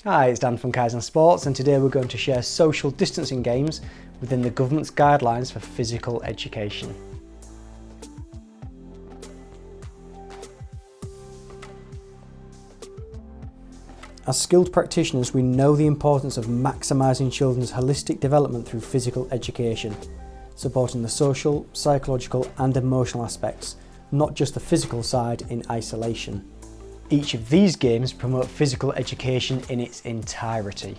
Hi, it's Dan from Kaizen Sports, and today we're going to share social distancing games within the government's guidelines for physical education. As skilled practitioners, we know the importance of maximising children's holistic development through physical education, supporting the social, psychological and emotional aspects, not just the physical side in isolation. Each of these games promote physical education in its entirety.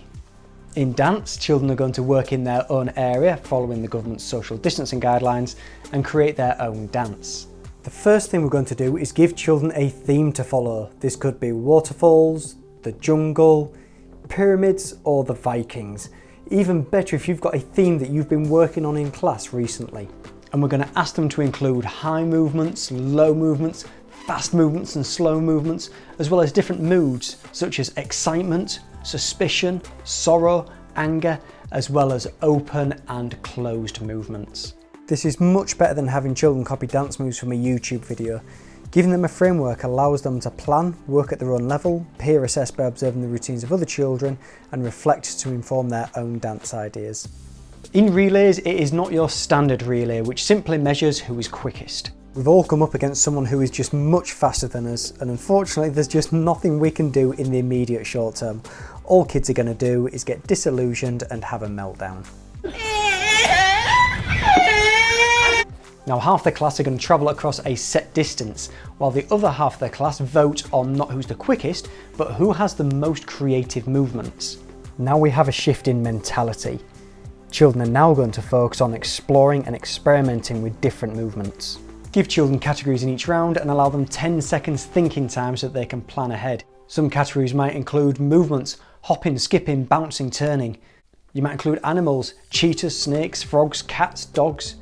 In dance, children are going to work in their own area, following the government's social distancing guidelines, and create their own dance. The first thing we're going to do is give children a theme to follow. This could be waterfalls, the jungle, pyramids, or the Vikings. Even better if you've got a theme that you've been working on in class recently. And we're going to ask them to include high movements, low movements, fast movements and slow movements, as well as different moods such as excitement, suspicion, sorrow, anger, as well as open and closed movements. This is much better than having children copy dance moves from a YouTube video. Giving them a framework allows them to plan, work at their own level, peer assess by observing the routines of other children, and reflect to inform their own dance ideas. In relays, it is not your standard relay, which simply measures who is quickest. We've all come up against someone who is just much faster than us, and unfortunately there's just nothing we can do in the immediate short term. All kids are going to do is get disillusioned and have a meltdown. Now, half the class are going to travel across a set distance, while the other half of the class vote on not who's the quickest, but who has the most creative movements. Now we have a shift in mentality. Children are now going to focus on exploring and experimenting with different movements. Give children categories in each round and allow them 10 seconds thinking time so that they can plan ahead. Some categories might include movements, hopping, skipping, bouncing, turning. You might include animals, cheetahs, snakes, frogs, cats, dogs.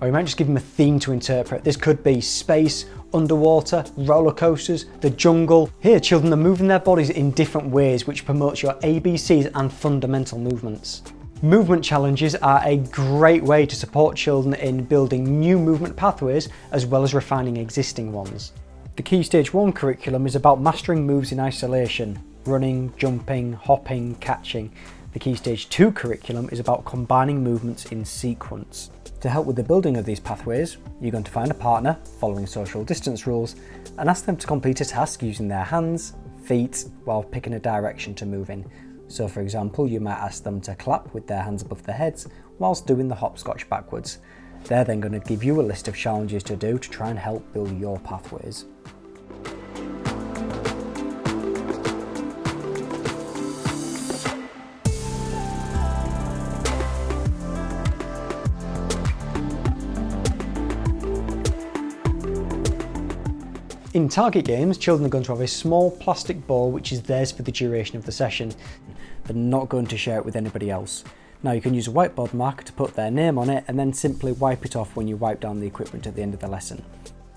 Or you might just give them a theme to interpret. This could be space, underwater, roller coasters, the jungle. Here, children are moving their bodies in different ways, which promotes your ABCs and fundamental movements. Movement challenges are a great way to support children in building new movement pathways as well as refining existing ones. The Key Stage 1 curriculum is about mastering moves in isolation, running, jumping, hopping, catching. The Key Stage 2 curriculum is about combining movements in sequence. To help with the building of these pathways, you're going to find a partner, following social distance rules, and ask them to complete a task using their hands, feet, while picking a direction to move in. So for example, you might ask them to clap with their hands above their heads whilst doing the hopscotch backwards. They're then going to give you a list of challenges to do to try and help build your pathways. In target games, children are going to have a small plastic ball which is theirs for the duration of the session. They're not going to share it with anybody else. Now you can use a whiteboard marker to put their name on it and then simply wipe it off when you wipe down the equipment at the end of the lesson.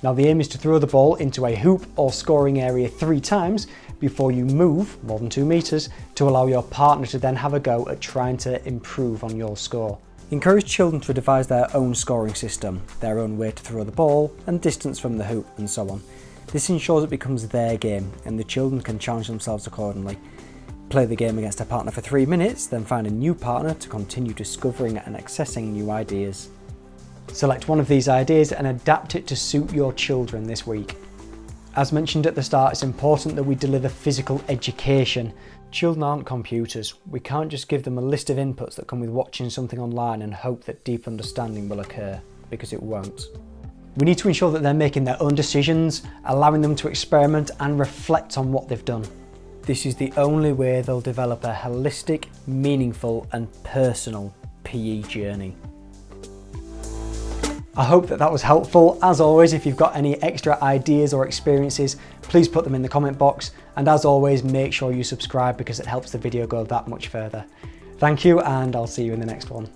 Now the aim is to throw the ball into a hoop or scoring area 3 times before you move more than 2 meters to allow your partner to then have a go at trying to improve on your score. Encourage children to devise their own scoring system, their own way to throw the ball and distance from the hoop and so on. This ensures it becomes their game and the children can challenge themselves accordingly. Play the game against a partner for 3 minutes, then find a new partner to continue discovering and accessing new ideas. Select one of these ideas and adapt it to suit your children this week. As mentioned at the start, it's important that we deliver physical education. Children aren't computers. We can't just give them a list of inputs that come with watching something online and hope that deep understanding will occur, because it won't. We need to ensure that they're making their own decisions, allowing them to experiment and reflect on what they've done. This is the only way they'll develop a holistic, meaningful and personal PE journey. I hope that was helpful. As always, if you've got any extra ideas or experiences, please put them in the comment box. And as always, make sure you subscribe because it helps the video go that much further. Thank you, and I'll see you in the next one.